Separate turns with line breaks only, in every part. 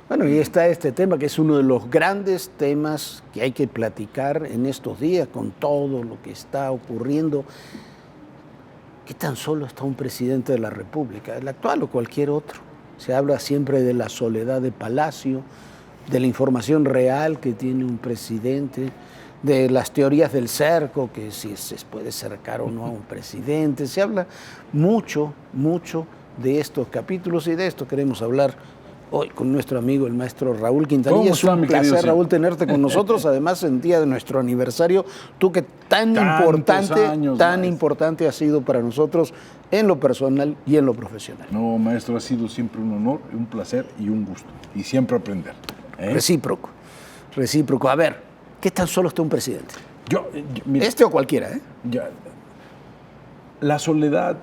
Bueno, y está este tema que es uno de los grandes temas que hay que platicar en estos días con todo lo que está ocurriendo. ¿Qué tan solo está un presidente de la República, el actual o cualquier otro? Se habla siempre de la soledad de Palacio, de la información real que tiene un presidente, de las teorías del cerco, que si se puede cercar o no a un presidente. Se habla mucho, mucho de estos capítulos y de esto queremos hablar hoy con nuestro amigo el maestro Raúl Quintanilla. Es un placer, Raúl, tenerte con nosotros, además en día de nuestro aniversario, tú que tan importante has sido para nosotros en lo personal y en lo profesional.
No, maestro, ha sido siempre un honor, un placer y un gusto, y siempre aprender.
Recíproco. A ver, ¿qué tan solo está un presidente?
Mira,
este o cualquiera, ¿eh?
La soledad,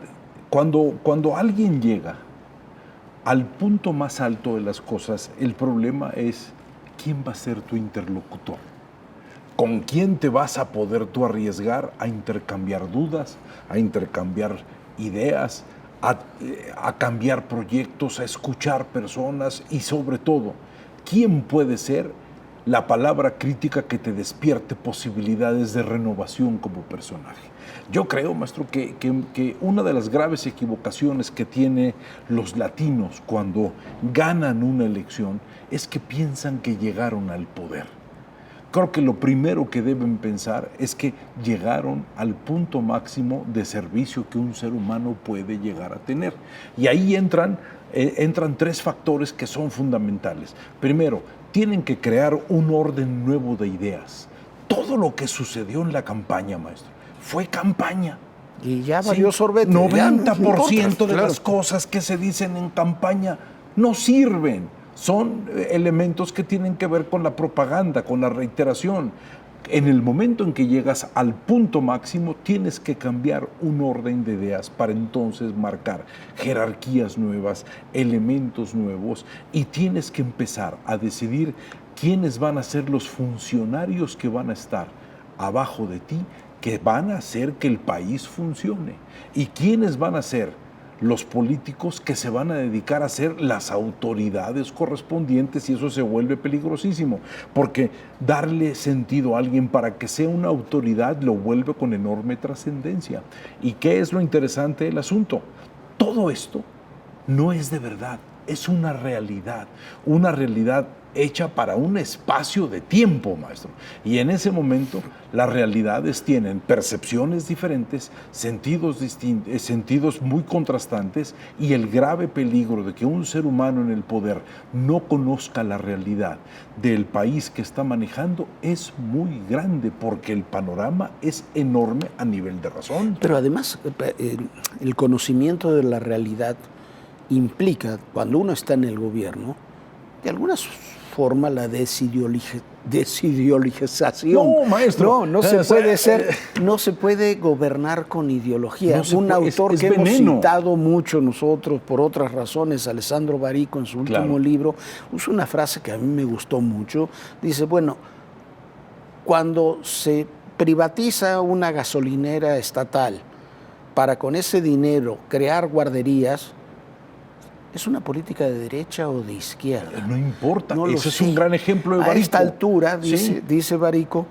cuando alguien llega al punto más alto de las cosas, el problema es quién va a ser tu interlocutor, con quién te vas a poder tú arriesgar a intercambiar dudas, a intercambiar ideas, a cambiar proyectos, a escuchar personas y sobre todo, quién puede ser la palabra crítica que te despierte posibilidades de renovación como personaje. Yo creo, maestro, que una de las graves equivocaciones que tienen los latinos cuando ganan una elección es que piensan que llegaron al poder. Creo que lo primero que deben pensar es que llegaron al punto máximo de servicio que un ser humano puede llegar a tener. Y ahí entran tres factores que son fundamentales. Primero, tienen que crear un orden nuevo de ideas. Todo lo que sucedió en la campaña, maestro, fue campaña.
Y ya valió sorbete.
90% de las cosas que se dicen en campaña no sirven. Son elementos que tienen que ver con la propaganda, con la reiteración. En el momento en que llegas al punto máximo, tienes que cambiar un orden de ideas para entonces marcar jerarquías nuevas, elementos nuevos, y tienes que empezar a decidir quiénes van a ser los funcionarios que van a estar abajo de ti, que van a hacer que el país funcione, y quiénes van a ser los políticos que se van a dedicar a ser las autoridades correspondientes, y eso se vuelve peligrosísimo, porque darle sentido a alguien para que sea una autoridad lo vuelve con enorme trascendencia. ¿Y qué es lo interesante del asunto? Todo esto no es de verdad, es una realidad hecha para un espacio de tiempo, maestro. Y en ese momento las realidades tienen percepciones diferentes, sentidos distintos, sentidos muy contrastantes, y el grave peligro de que un ser humano en el poder no conozca la realidad del país que está manejando es muy grande, porque el panorama es enorme a nivel de razón.
Pero además, el conocimiento de la realidad implica, cuando uno está en el gobierno, de alguna forma la desideologización.
No, maestro.
No se puede gobernar con ideología. Un autor que hemos citado mucho nosotros por otras razones, Alessandro Barico, en su último libro, usa una frase que a mí me gustó mucho. Dice, bueno, cuando se privatiza una gasolinera estatal para con ese dinero crear guarderías, ¿es una política de derecha o de izquierda?
No importa, ese es un gran ejemplo de Barico.
A esta altura, dice Barico,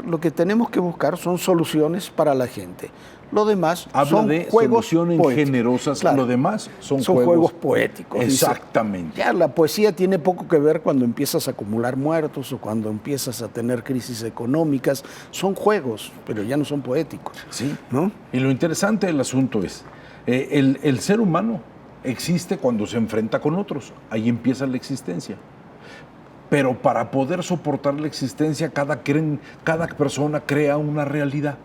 lo que tenemos que buscar son soluciones para la gente. Lo demás son juegos poéticos.
Generosas, claro. Lo demás son
juegos poéticos.
Exactamente.
Ya la poesía tiene poco que ver cuando empiezas a acumular muertos o cuando empiezas a tener crisis económicas. Son juegos, pero ya no son poéticos.
Sí.
¿No?
Y lo interesante del asunto es, el ser humano existe cuando se enfrenta con otros, ahí empieza la existencia. Pero para poder soportar la existencia, cada persona crea una realidad.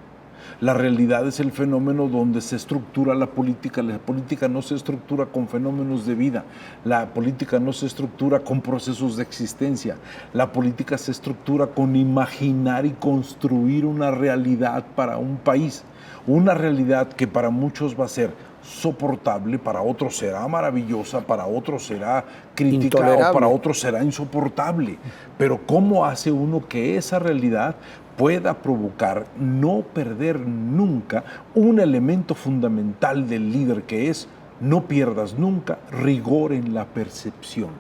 La realidad es el fenómeno donde se estructura la política. La política no se estructura con fenómenos de vida. La política no se estructura con procesos de existencia. La política se estructura con imaginar y construir una realidad para un país. Una realidad que para muchos va a ser soportable, para otros será maravillosa, para otros será crítica o para otros será insoportable. Pero ¿cómo hace uno que esa realidad pueda provocar no perder nunca un elemento fundamental del líder, que es no pierdas nunca rigor en la percepción.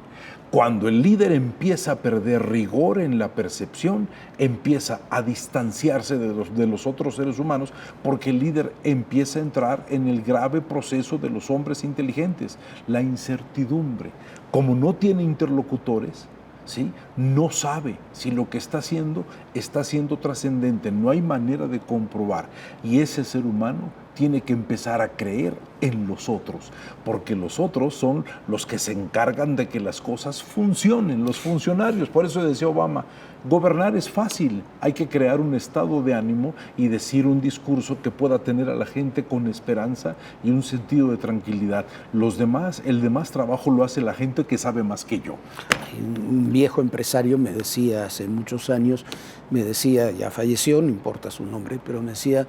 Cuando el líder empieza a perder rigor en la percepción, empieza a distanciarse de los otros seres humanos, porque el líder empieza a entrar en el grave proceso de los hombres inteligentes, la incertidumbre. Como no tiene interlocutores, ¿sí?, no sabe si lo que está siendo trascendente, no hay manera de comprobar. Y ese ser humano tiene que empezar a creer en los otros, porque los otros son los que se encargan de que las cosas funcionen, los funcionarios. Por eso decía Obama, gobernar es fácil, hay que crear un estado de ánimo y decir un discurso que pueda tener a la gente con esperanza y un sentido de tranquilidad. El demás trabajo lo hace la gente que sabe más que yo.
Un viejo empresario me decía hace muchos años, ya falleció, no importa su nombre, pero me decía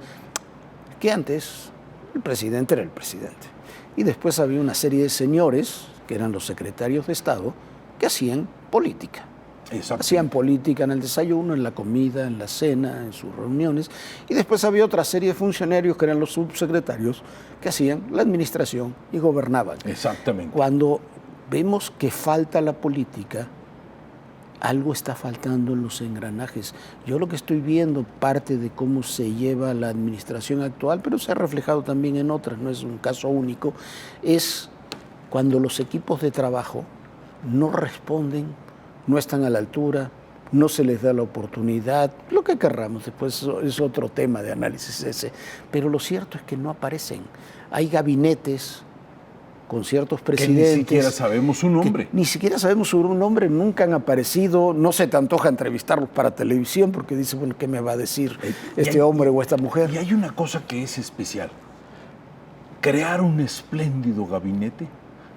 que antes el presidente era el presidente. Y después había una serie de señores, que eran los secretarios de Estado, que hacían política. Hacían política en el desayuno, en la comida, en la cena, en sus reuniones. Y después había otra serie de funcionarios, que eran los subsecretarios, que hacían la administración y gobernaban.
Exactamente.
Cuando vemos que falta la política, algo está faltando en los engranajes. Yo lo que estoy viendo, parte de cómo se lleva la administración actual, pero se ha reflejado también en otras, no es un caso único, es cuando los equipos de trabajo no responden, no están a la altura, no se les da la oportunidad, lo que querramos, después es otro tema de análisis ese, pero lo cierto es que no aparecen. Hay gabinetes con ciertos presidentes.
Que ni siquiera sabemos su nombre.
Ni siquiera sabemos su nombre, nunca han aparecido, no se te antoja entrevistarlos para televisión porque dice, bueno, ¿qué me va a decir este hombre o esta mujer?
Y hay una cosa que es especial. Crear un espléndido gabinete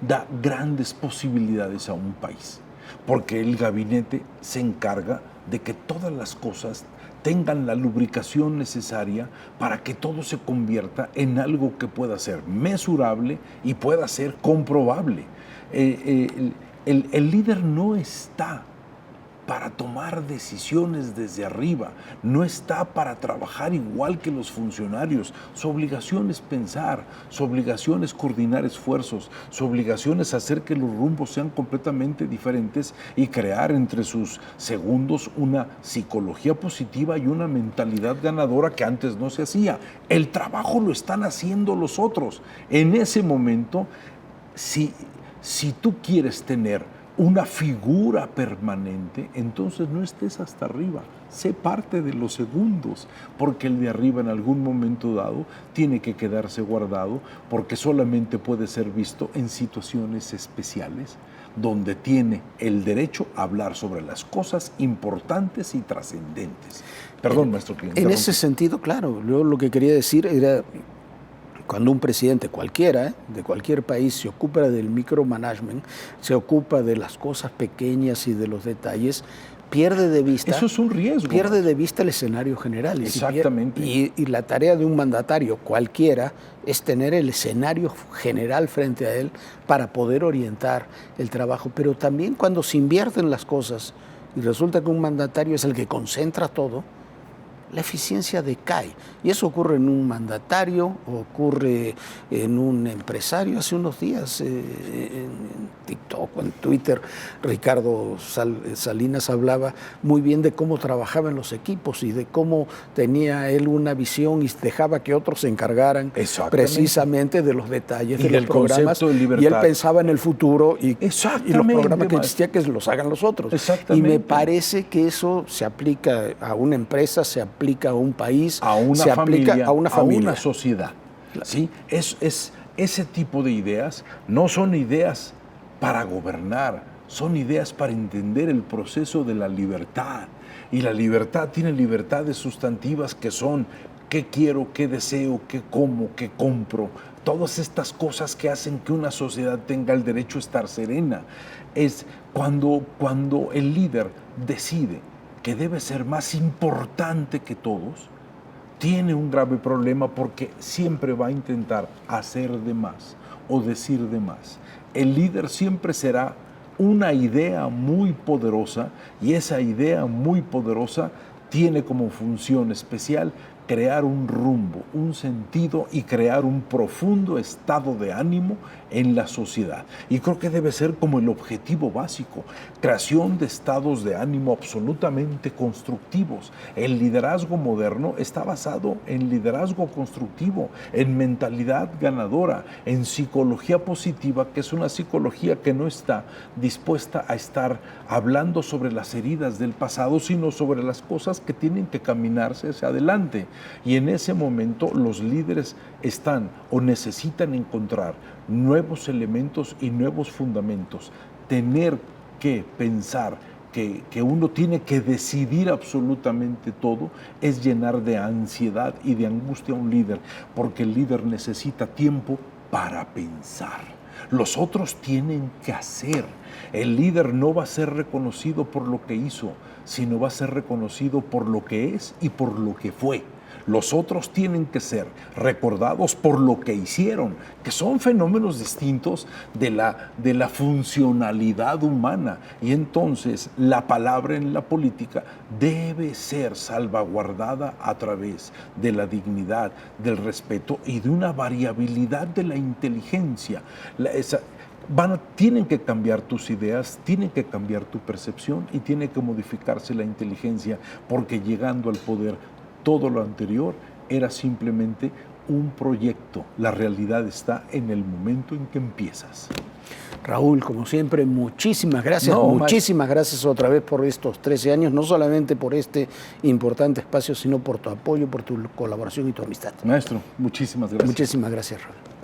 da grandes posibilidades a un país, porque el gabinete se encarga de que todas las cosas tengan la lubricación necesaria para que todo se convierta en algo que pueda ser mesurable y pueda ser comprobable. El líder no está para tomar decisiones desde arriba, no está para trabajar igual que los funcionarios. Su obligación es pensar, su obligación es coordinar esfuerzos, su obligación es hacer que los rumbos sean completamente diferentes y crear entre sus segundos una psicología positiva y una mentalidad ganadora que antes no se hacía. El trabajo lo están haciendo los otros. En ese momento, si tú quieres tener una figura permanente, entonces no estés hasta arriba, sé parte de los segundos, porque el de arriba en algún momento dado tiene que quedarse guardado, porque solamente puede ser visto en situaciones especiales, donde tiene el derecho a hablar sobre las cosas importantes y trascendentes. Perdón, maestro.
En ese sentido, claro, yo lo que quería decir era, cuando un presidente cualquiera, de cualquier país, se ocupa del micromanagement, se ocupa de las cosas pequeñas y de los detalles, pierde de vista.
Eso es un riesgo.
Pierde de vista el escenario general.
Exactamente.
Y la tarea de un mandatario cualquiera es tener el escenario general frente a él para poder orientar el trabajo. Pero también cuando se invierten las cosas y resulta que un mandatario es el que concentra todo, la eficiencia decae. Y eso ocurre en un mandatario, ocurre en un empresario. Hace unos días en TikTok o en Twitter, Ricardo Salinas hablaba muy bien de cómo trabajaban los equipos y de cómo tenía él una visión y dejaba que otros se encargaran precisamente de los detalles de los programas. Y él pensaba en el futuro y los programas que existían que los hagan los otros. Y me parece que eso se aplica a una empresa, se aplica a un país,
a una
se
familia,
aplica a una familia,
a una sociedad. ¿Sí? Ese tipo de ideas no son ideas para gobernar, son ideas para entender el proceso de la libertad. Y la libertad tiene libertades sustantivas que son qué quiero, qué deseo, qué como, qué compro. Todas estas cosas que hacen que una sociedad tenga el derecho a estar serena. Es cuando el líder decide que debe ser más importante que todos, tiene un grave problema porque siempre va a intentar hacer de más o decir de más. El líder siempre será una idea muy poderosa y esa idea muy poderosa tiene como función especial crear un rumbo, un sentido y crear un profundo estado de ánimo en la sociedad. Y creo que debe ser como el objetivo básico, creación de estados de ánimo absolutamente constructivos. El liderazgo moderno está basado en liderazgo constructivo, en mentalidad ganadora, en psicología positiva, que es una psicología que no está dispuesta a estar hablando sobre las heridas del pasado, sino sobre las cosas que tienen que caminarse hacia adelante. Y en ese momento los líderes están o necesitan encontrar nuevos elementos y nuevos fundamentos, tener que pensar que uno tiene que decidir absolutamente todo, es llenar de ansiedad y de angustia a un líder, porque el líder necesita tiempo para pensar. Los otros tienen que hacer. El líder no va a ser reconocido por lo que hizo, sino va a ser reconocido por lo que es y por lo que fue. Los otros tienen que ser recordados por lo que hicieron, que son fenómenos distintos de la funcionalidad humana. Y entonces la palabra en la política debe ser salvaguardada a través de la dignidad, del respeto y de una variabilidad de la inteligencia. Tienen que cambiar tus ideas, tienen que cambiar tu percepción y tiene que modificarse la inteligencia, porque llegando al poder, todo lo anterior era simplemente un proyecto. La realidad está en el momento en que empiezas.
Raúl, como siempre, muchísimas gracias. Muchísimas gracias otra vez por estos 13 años, no solamente por este importante espacio, sino por tu apoyo, por tu colaboración y tu amistad.
Maestro, muchísimas gracias.
Muchísimas gracias, Raúl.